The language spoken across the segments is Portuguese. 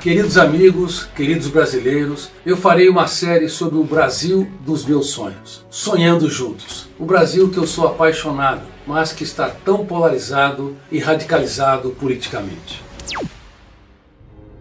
Queridos amigos, queridos brasileiros, eu farei uma série sobre o Brasil dos meus sonhos, Sonhando Juntos. O Brasil que eu sou apaixonado, mas que está tão polarizado e radicalizado politicamente.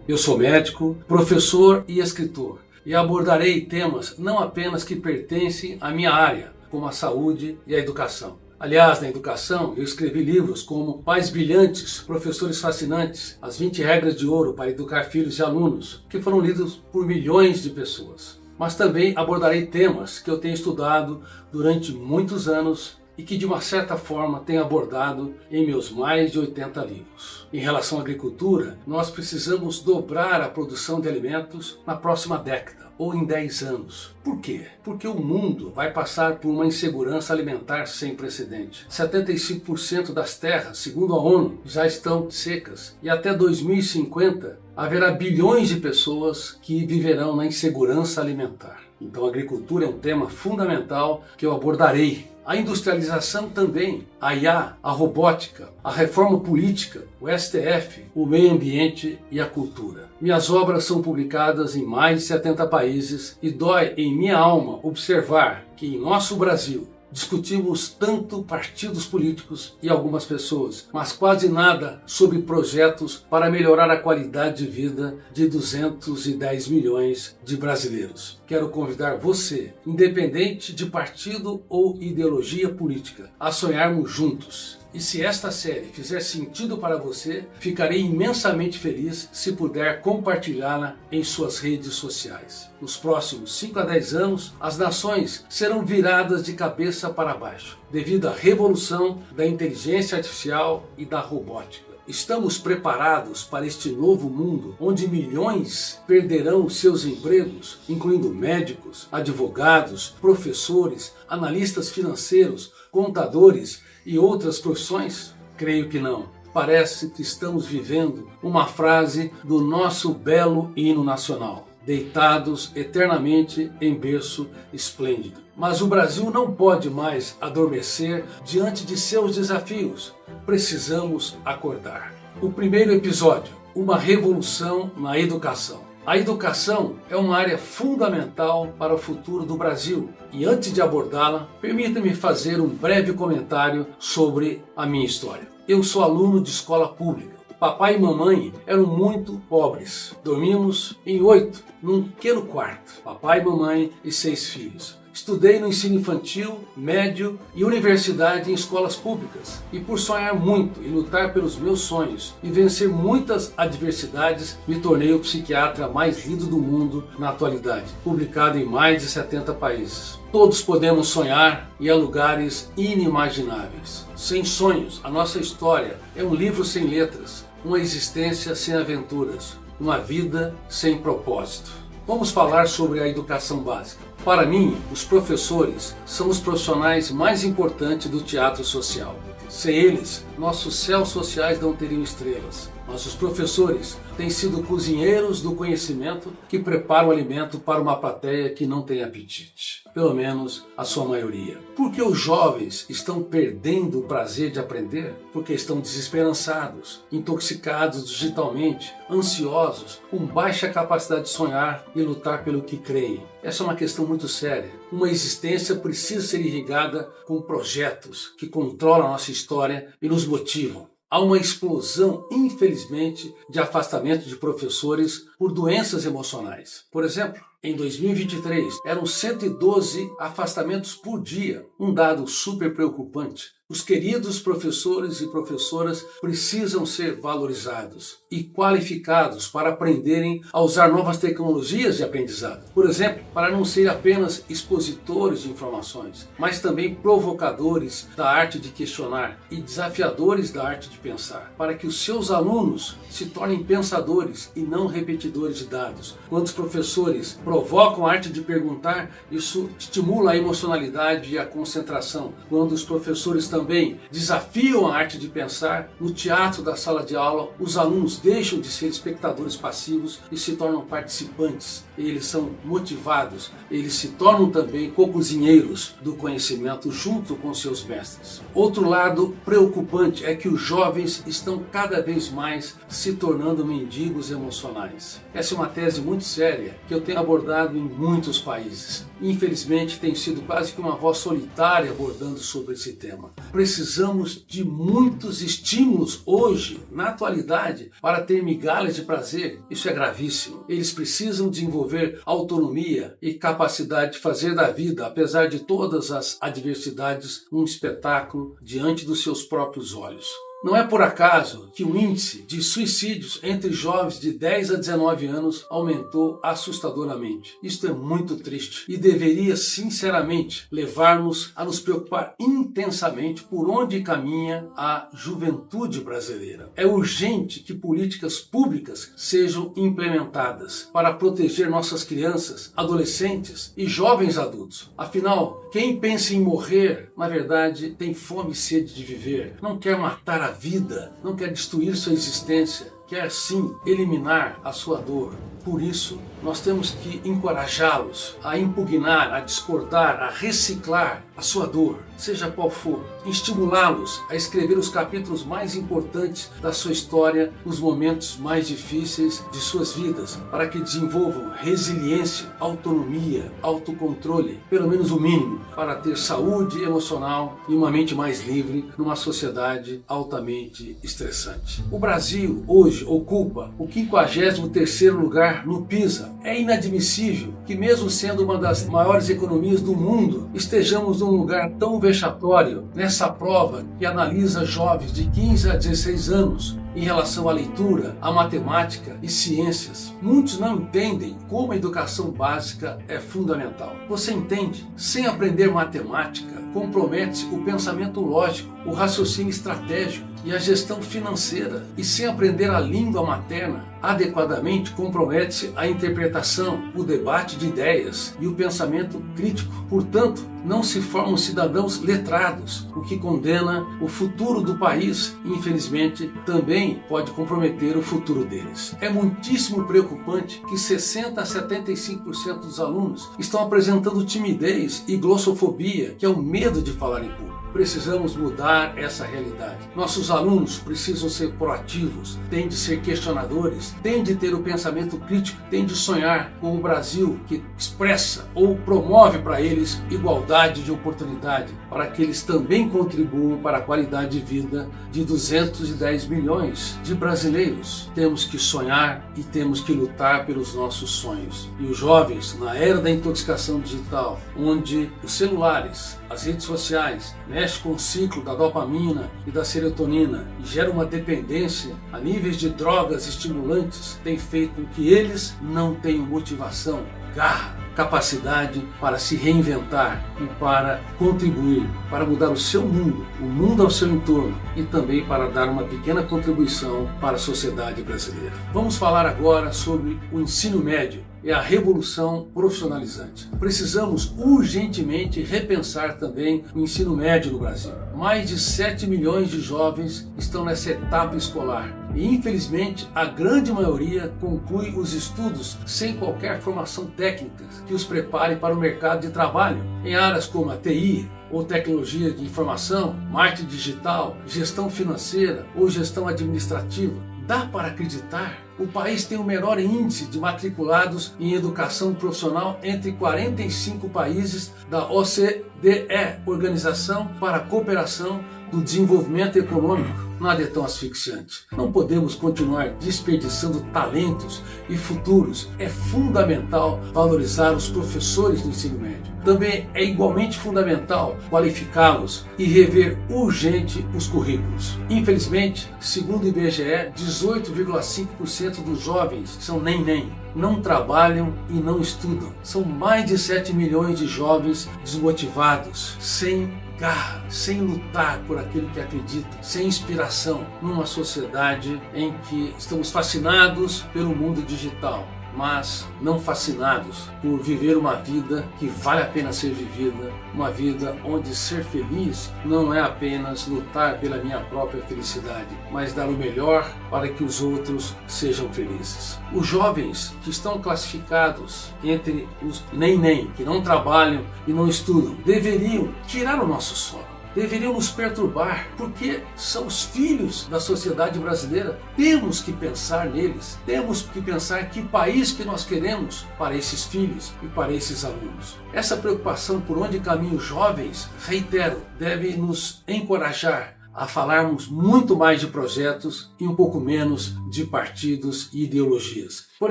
Eu sou médico, professor e escritor, e abordarei temas não apenas que pertencem à minha área, como a saúde e a educação. Aliás, na educação, eu escrevi livros como Pais Brilhantes, Professores Fascinantes, As 20 Regras de Ouro para Educar Filhos e Alunos, que foram lidos por milhões de pessoas. Mas também abordarei temas que eu tenho estudado durante muitos anos e que de uma certa forma tenho abordado em meus mais de 80 livros. Em relação à agricultura, nós precisamos dobrar a produção de alimentos na próxima década ou em 10 anos. Por quê? Porque o mundo vai passar por uma insegurança alimentar sem precedente. 75% das terras, segundo a ONU, já estão secas e até 2050 haverá bilhões de pessoas que viverão na insegurança alimentar. Então a agricultura é um tema fundamental que eu abordarei. A industrialização também, a IA, a robótica, a reforma política, o STF, o meio ambiente e a cultura. Minhas obras são publicadas em mais de 70 países e dói em minha alma observar que em nosso Brasil discutimos tanto partidos políticos e algumas pessoas, mas quase nada sobre projetos para melhorar a qualidade de vida de 210 milhões de brasileiros. Quero convidar você, independente de partido ou ideologia política, a sonharmos juntos. E se esta série fizer sentido para você, ficarei imensamente feliz se puder compartilhá-la em suas redes sociais. Nos próximos 5 a 10 anos, as nações serão viradas de cabeça para baixo, devido à revolução da inteligência artificial e da robótica. Estamos preparados para este novo mundo onde milhões perderão seus empregos, incluindo médicos, advogados, professores, analistas financeiros, contadores e outras profissões? Creio que não. Parece que estamos vivendo uma frase do nosso belo hino nacional: deitados eternamente em berço esplêndido. Mas o Brasil não pode mais adormecer diante de seus desafios. Precisamos acordar. O primeiro episódio: uma revolução na educação. A educação é uma área fundamental para o futuro do Brasil e antes de abordá-la, permita-me fazer um breve comentário sobre a minha história. Eu sou aluno de escola pública. Papai e mamãe eram muito pobres. Dormíamos em 8, num pequeno quarto. Papai, mamãe e 6 filhos. Estudei no ensino infantil, médio e universidade em escolas públicas. E por sonhar muito e lutar pelos meus sonhos e vencer muitas adversidades, me tornei o psiquiatra mais lido do mundo na atualidade, publicado em mais de 70 países. Todos podemos sonhar e há lugares inimagináveis. Sem sonhos, a nossa história é um livro sem letras, uma existência sem aventuras, uma vida sem propósito. Vamos falar sobre a educação básica. Para mim, os professores são os profissionais mais importantes do teatro social. Sem eles, nossos céus sociais não teriam estrelas. Nossos professores têm sido cozinheiros do conhecimento que preparam o alimento para uma plateia que não tem apetite. Pelo menos a sua maioria. Por que os jovens estão perdendo o prazer de aprender? Porque estão desesperançados, intoxicados digitalmente, ansiosos, com baixa capacidade de sonhar e lutar pelo que creem. Essa é uma questão muito séria. Uma existência precisa ser irrigada com projetos que controlam a nossa história e nos motivam. Há uma explosão, infelizmente, de afastamento de professores por doenças emocionais. Por exemplo, em 2023, eram 112 afastamentos por dia, um dado super preocupante. Os queridos professores e professoras precisam ser valorizados e qualificados para aprenderem a usar novas tecnologias de aprendizado. Por exemplo, para não ser apenas expositores de informações, mas também provocadores da arte de questionar e desafiadores da arte de pensar, para que os seus alunos se tornem pensadores e não repetidores de dados. Quantos professores provocam a arte de perguntar, isso estimula a emocionalidade e a concentração. Quando os professores também desafiam a arte de pensar, no teatro da sala de aula, os alunos deixam de ser espectadores passivos e se tornam participantes. Eles são motivados, eles se tornam também co-cozinheiros do conhecimento junto com seus mestres. Outro lado preocupante é que os jovens estão cada vez mais se tornando mendigos emocionais. Essa é uma tese muito séria que eu tenho abordado em muitos países. Infelizmente tem sido quase que uma voz solitária abordando sobre esse tema. Precisamos de muitos estímulos hoje, na atualidade, para ter migalhas de prazer. Isso é gravíssimo. Eles precisam desenvolver autonomia e capacidade de fazer da vida, apesar de todas as adversidades, um espetáculo diante dos seus próprios olhos. Não é por acaso que o índice de suicídios entre jovens de 10 a 19 anos aumentou assustadoramente. Isto é muito triste e deveria sinceramente levar-nos a nos preocupar intensamente por onde caminha a juventude brasileira. É urgente que políticas públicas sejam implementadas para proteger nossas crianças, adolescentes e jovens adultos. Afinal, quem pensa em morrer, na verdade, tem fome e sede de viver, não quer matar a vida, não quer destruir sua existência, quer sim eliminar a sua dor. Por isso, nós temos que encorajá-los a impugnar, a discordar, a reciclar a sua dor, seja qual for. Estimulá-los a escrever os capítulos mais importantes da sua história nos momentos mais difíceis de suas vidas, para que desenvolvam resiliência, autonomia, autocontrole, pelo menos o mínimo, para ter saúde emocional e uma mente mais livre numa sociedade altamente estressante. O Brasil hoje ocupa o 53º lugar no PISA. É inadmissível que, mesmo sendo uma das maiores economias do mundo, estejamos num lugar tão vexatório nessa prova que analisa jovens de 15 a 16 anos em relação à leitura, à matemática e ciências. Muitos não entendem como a educação básica é fundamental. Você entende? Sem aprender matemática, compromete-se o pensamento lógico, o raciocínio estratégico e a gestão financeira. E sem aprender a língua materna adequadamente, compromete-se a interpretação, o debate de ideias e o pensamento crítico. Portanto, não se formam cidadãos letrados, o que condena o futuro do país e, infelizmente, também pode comprometer o futuro deles. É muitíssimo preocupante que 60 a 75% dos alunos estão apresentando timidez e glossofobia, que é o medo de falar em público. Precisamos mudar essa realidade. Nossos alunos precisam ser proativos, têm de ser questionadores, têm de ter o pensamento crítico, têm de sonhar com o Brasil que expressa ou promove para eles igualdade de oportunidade, para que eles também contribuam para a qualidade de vida de 210 milhões de brasileiros. Temos que sonhar e temos que lutar pelos nossos sonhos. E os jovens, na era da intoxicação digital, onde os celulares, as redes sociais, mexe com o ciclo da dopamina e da serotonina e gera uma dependência a níveis de drogas estimulantes, tem feito com que eles não tenham motivação, garra, capacidade para se reinventar e para contribuir, para mudar o seu mundo, o mundo ao seu entorno e também para dar uma pequena contribuição para a sociedade brasileira. Vamos falar agora sobre o ensino médio. É a revolução profissionalizante. Precisamos urgentemente repensar também o ensino médio no Brasil. Mais de 7 milhões de jovens estão nessa etapa escolar e, infelizmente, a grande maioria conclui os estudos sem qualquer formação técnica que os prepare para o mercado de trabalho em áreas como a TI, ou tecnologia de informação, marketing digital, gestão financeira ou gestão administrativa. Dá para acreditar? O país tem o menor índice de matriculados em educação profissional entre 45 países da OCDE, Organização para a Cooperação do Desenvolvimento Econômico. Nada é tão asfixiante. Não podemos continuar desperdiçando talentos e futuros. É fundamental valorizar os professores do ensino médio. Também é igualmente fundamental qualificá-los e rever urgente os currículos. Infelizmente, segundo o IBGE, 18,5% dos jovens são nem, não trabalham e não estudam. São mais de 7 milhões de jovens desmotivados, sem garra, sem lutar por aquilo que acredita, sem inspiração, numa sociedade em que estamos fascinados pelo mundo digital. mas não fascinados por viver uma vida que vale a pena ser vivida, uma vida onde ser feliz não é apenas lutar pela minha própria felicidade, mas dar o melhor para que os outros sejam felizes. Os jovens que estão classificados entre os nem, que não trabalham e não estudam, deveriam tirar o nosso sono. Deveriam nos perturbar, porque são os filhos da sociedade brasileira. Temos que pensar neles, temos que pensar que país que nós queremos para esses filhos e para esses alunos. Essa preocupação por onde caminham os jovens, reitero, deve nos encorajar a falarmos muito mais de projetos e um pouco menos de partidos e ideologias. Por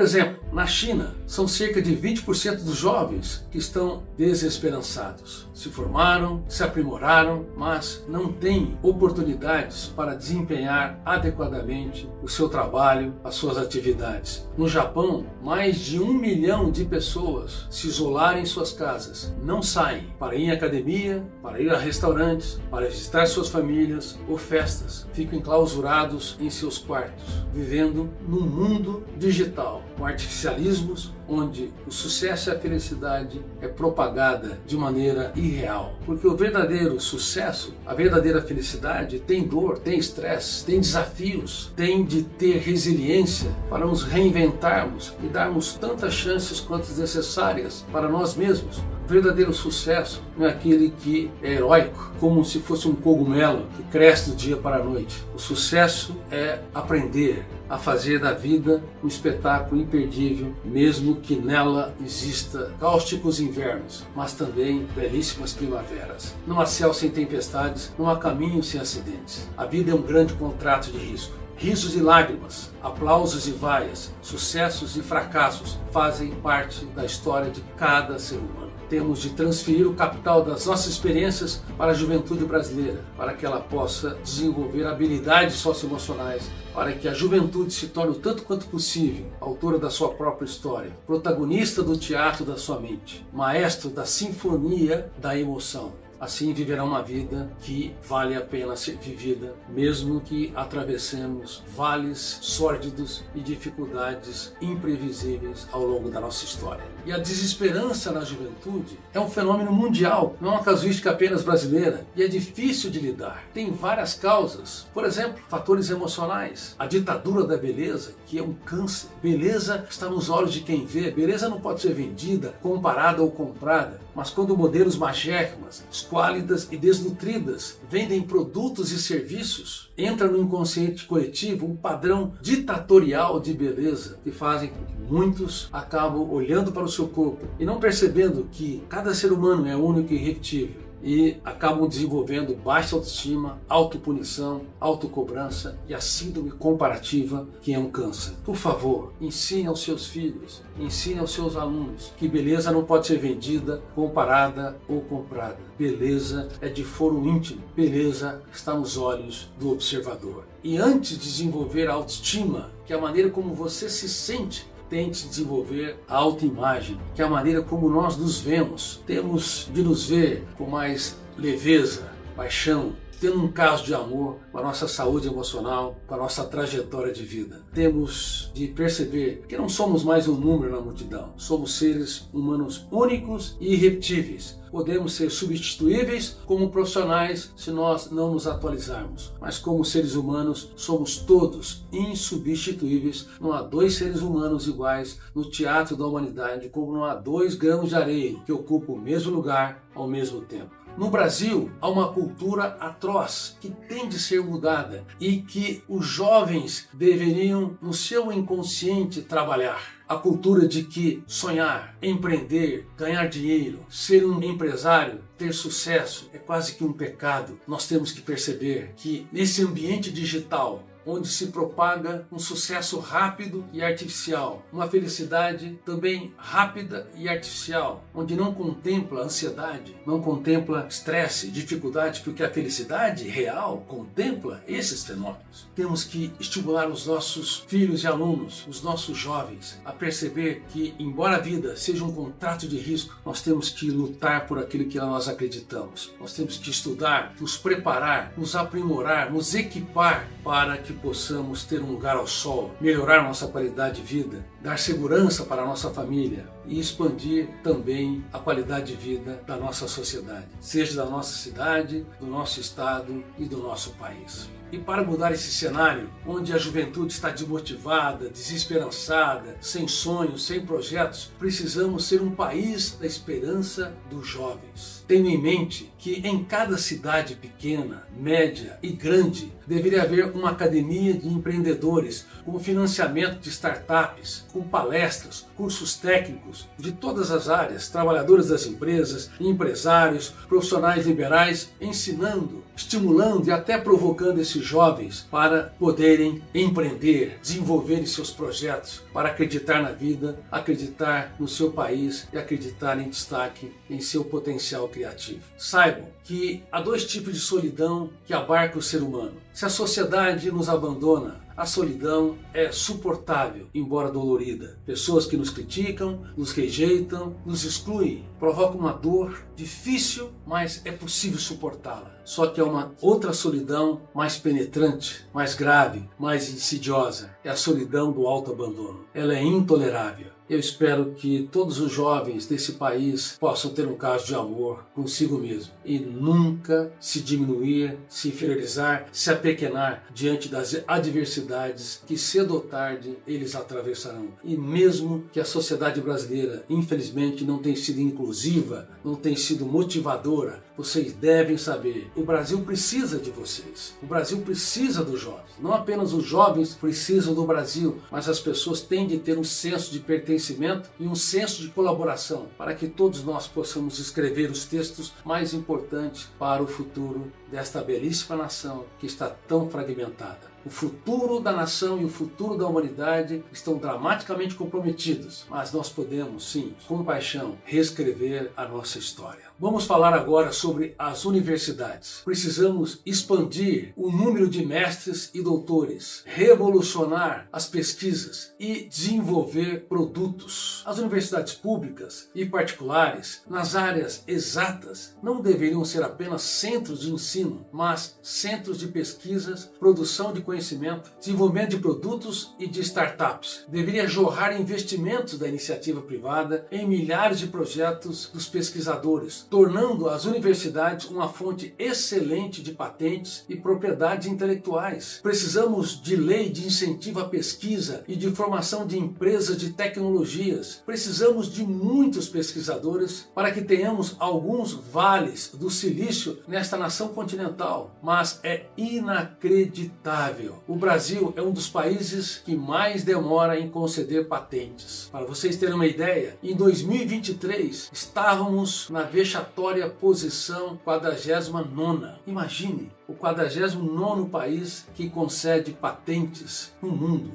exemplo, na China, são cerca de 20% dos jovens que estão desesperançados. Se formaram, se aprimoraram, mas não têm oportunidades para desempenhar adequadamente o seu trabalho, as suas atividades. No Japão, mais de 1 milhão de pessoas se isolaram em suas casas, não saem para ir em academia, para ir a restaurantes, para visitar suas famílias ou festas. Ficam enclausurados em seus quartos, vivendo num mundo digital, com artificialismos, onde o sucesso e a felicidade é propagada de maneira irreal. Porque o verdadeiro sucesso, a verdadeira felicidade tem dor, tem estresse, tem desafios, tem de ter resiliência para nos reinventarmos e darmos tantas chances quanto necessárias para nós mesmos. O verdadeiro sucesso não é aquele que é heróico, como se fosse um cogumelo que cresce do dia para a noite. O sucesso é aprender a fazer da vida um espetáculo imperdível, mesmo que nela exista cáusticos invernos, mas também belíssimas primaveras. Não há céu sem tempestades, não há caminho sem acidentes. A vida é um grande contrato de risco. Risos e lágrimas, aplausos e vaias, sucessos e fracassos fazem parte da história de cada ser humano. Temos de transferir o capital das nossas experiências para a juventude brasileira, para que ela possa desenvolver habilidades socioemocionais, para que a juventude se torne o tanto quanto possível autora da sua própria história, protagonista do teatro da sua mente, maestro da sinfonia da emoção. Assim viverá uma vida que vale a pena ser vivida, mesmo que atravessemos vales sórdidos e dificuldades imprevisíveis ao longo da nossa história. E a desesperança na juventude é um fenômeno mundial, não é uma casuística apenas brasileira, e é difícil de lidar. Tem várias causas, por exemplo, fatores emocionais, a ditadura da beleza, que é um câncer. Beleza está nos olhos de quem vê, beleza não pode ser vendida, comparada ou comprada, mas quando modelos magérrimas, esquálidas e desnutridas vendem produtos e serviços, entra no inconsciente coletivo um padrão ditatorial de beleza que fazem com que muitos acabam olhando para o seu corpo e não percebendo que cada ser humano é único e irrepetível. E acabam desenvolvendo baixa autoestima, autopunição, autocobrança e a síndrome comparativa, que é um câncer. Por favor, ensine aos seus filhos, ensine aos seus alunos que beleza não pode ser vendida, comparada ou comprada. Beleza é de foro íntimo, beleza está nos olhos do observador. E antes de desenvolver a autoestima, que é a maneira como você se sente, tente desenvolver a autoimagem, que é a maneira como nós nos vemos. Temos de nos ver com mais leveza, paixão, tendo um caso de amor com a nossa saúde emocional, com a nossa trajetória de vida. Temos de perceber que não somos mais um número na multidão, somos seres humanos únicos e irrepetíveis. Podemos ser substituíveis como profissionais se nós não nos atualizarmos, mas como seres humanos somos todos insubstituíveis. Não há dois seres humanos iguais no teatro da humanidade, como não há 2 grãos de areia que ocupam o mesmo lugar ao mesmo tempo. No Brasil, há uma cultura atroz que tem de ser mudada e que os jovens deveriam, no seu inconsciente, trabalhar. A cultura de que sonhar, empreender, ganhar dinheiro, ser um empresário, ter sucesso é quase que um pecado. Nós temos que perceber que nesse ambiente digital, onde se propaga um sucesso rápido e artificial, uma felicidade também rápida e artificial, onde não contempla ansiedade, não contempla estresse, dificuldade, porque a felicidade real contempla esses fenômenos. Temos que estimular os nossos filhos e alunos, os nossos jovens, a perceber que, embora a vida seja um contrato de risco, nós temos que lutar por aquilo que nós acreditamos. Nós temos que estudar, nos preparar, nos aprimorar, nos equipar para que possamos ter um lugar ao sol, melhorar nossa qualidade de vida, dar segurança para a nossa família e expandir também a qualidade de vida da nossa sociedade, seja da nossa cidade, do nosso estado e do nosso país. E para mudar esse cenário, onde a juventude está desmotivada, desesperançada, sem sonhos, sem projetos, precisamos ser um país da esperança dos jovens. Tenho em mente que em cada cidade pequena, média e grande deveria haver uma academia de empreendedores com financiamento de startups, com palestras, cursos técnicos de todas as áreas, trabalhadores das empresas, empresários, profissionais liberais, ensinando, estimulando e até provocando esses jovens para poderem empreender, desenvolverem seus projetos, para acreditar na vida, acreditar no seu país e acreditar em destaque em seu potencial criativo. Saibam que há dois tipos de solidão que abarca o ser humano. Se a sociedade nos abandona, a solidão é suportável, embora dolorida. Pessoas que nos criticam, nos rejeitam, nos excluem, provocam uma dor difícil, mas é possível suportá-la. Só que é uma outra solidão mais penetrante, mais grave, mais insidiosa. É a solidão do autoabandono. Ela é intolerável. Eu espero que todos os jovens desse país possam ter um caso de amor consigo mesmo e nunca se diminuir, se inferiorizar, se apequenar diante das adversidades que cedo ou tarde eles atravessarão. E mesmo que a sociedade brasileira, infelizmente, não tenha sido inclusiva, não tenha sido motivadora, vocês devem saber, o Brasil precisa de vocês. O Brasil precisa dos jovens. Não apenas os jovens precisam do Brasil, mas as pessoas têm de ter um senso de pertencimento e um senso de colaboração para que todos nós possamos escrever os textos mais importantes para o futuro desta belíssima nação que está tão fragmentada. O futuro da nação e o futuro da humanidade estão dramaticamente comprometidos, mas nós podemos, sim, com paixão, reescrever a nossa história. Vamos falar agora sobre as universidades. Precisamos expandir o número de mestres e doutores, revolucionar as pesquisas e desenvolver produtos. As universidades públicas e particulares, nas áreas exatas, não deveriam ser apenas centros de ensino, mas centros de pesquisas, produção de conhecimento, desenvolvimento de produtos e de startups. Deveria jorrar investimentos da iniciativa privada em milhares de projetos dos pesquisadores, tornando as universidades uma fonte excelente de patentes e propriedades intelectuais. Precisamos de lei de incentivo à pesquisa e de formação de empresas de tecnologias. Precisamos de muitos pesquisadores para que tenhamos alguns vales do silício nesta nação continental. Mas é inacreditável. O Brasil é um dos países que mais demora em conceder patentes. Para vocês terem uma ideia, em 2023 estávamos na vexatória posição 49ª. Imagine, o 49º país que concede patentes no mundo.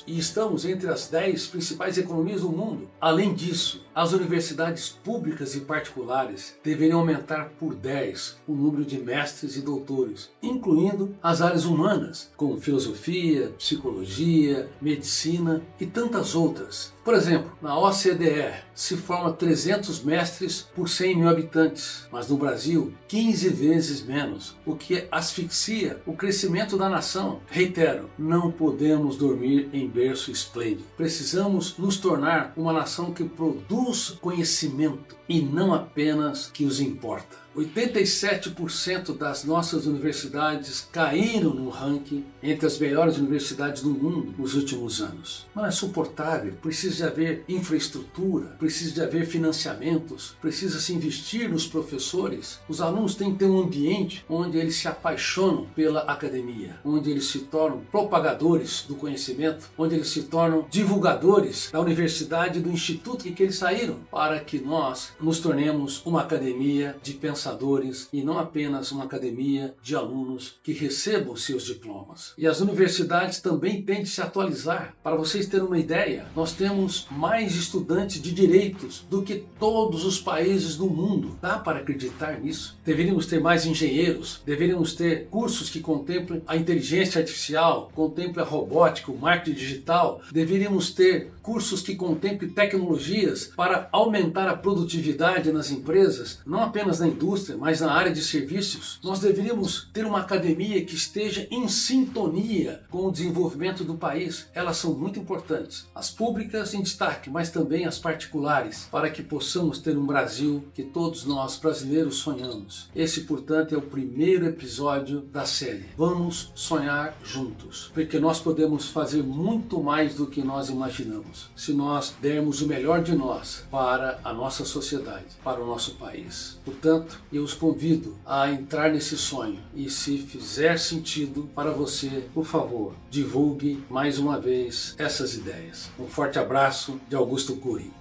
E estamos entre as 10 principais economias do mundo. Além disso, as universidades públicas e particulares deveriam aumentar por 10 o número de mestres e doutores, incluindo as áreas humanas, como filosofia, psicologia, medicina e tantas outras. Por exemplo, na OCDE se forma 300 mestres por 100 mil habitantes, mas no Brasil 15 vezes menos, o que asfixia o crescimento da nação. Reitero, não podemos dormir em berço esplêndido. Precisamos nos tornar uma nação que produz conhecimento e não apenas que os importa. 87% das nossas universidades caíram no ranking entre as melhores universidades do mundo nos últimos anos. Não é suportável, precisa de haver infraestrutura, precisa de haver financiamentos, precisa se investir nos professores. Os alunos têm que ter um ambiente onde eles se apaixonam pela academia, onde eles se tornam propagadores do conhecimento, onde eles se tornam divulgadores da universidade e do instituto em que eles saíram, para que nós nos tornemos uma academia de pensamento e não apenas uma academia de alunos que recebam seus diplomas. E as universidades também têm de se atualizar. Para vocês terem uma ideia, nós temos mais estudantes de direitos do que todos os países do mundo. Dá para acreditar nisso? Deveríamos ter mais engenheiros, deveríamos ter cursos que contemplem a inteligência artificial, contemplem a robótica, o marketing digital. Deveríamos ter cursos que contemplem tecnologias para aumentar a produtividade nas empresas, não apenas na indústria, indústria, mas na área de serviços, nós deveríamos ter uma academia que esteja em sintonia com o desenvolvimento do país. Elas são muito importantes. As públicas em destaque, mas também as particulares, para que possamos ter um Brasil que todos nós brasileiros sonhamos. Esse, portanto, é o primeiro episódio da série. Vamos sonhar juntos, porque nós podemos fazer muito mais do que nós imaginamos, se nós dermos o melhor de nós para a nossa sociedade, para o nosso país. Portanto, eu os convido a entrar nesse sonho e, se fizer sentido para você, por favor, divulgue mais uma vez essas ideias. Um forte abraço de Augusto Cury.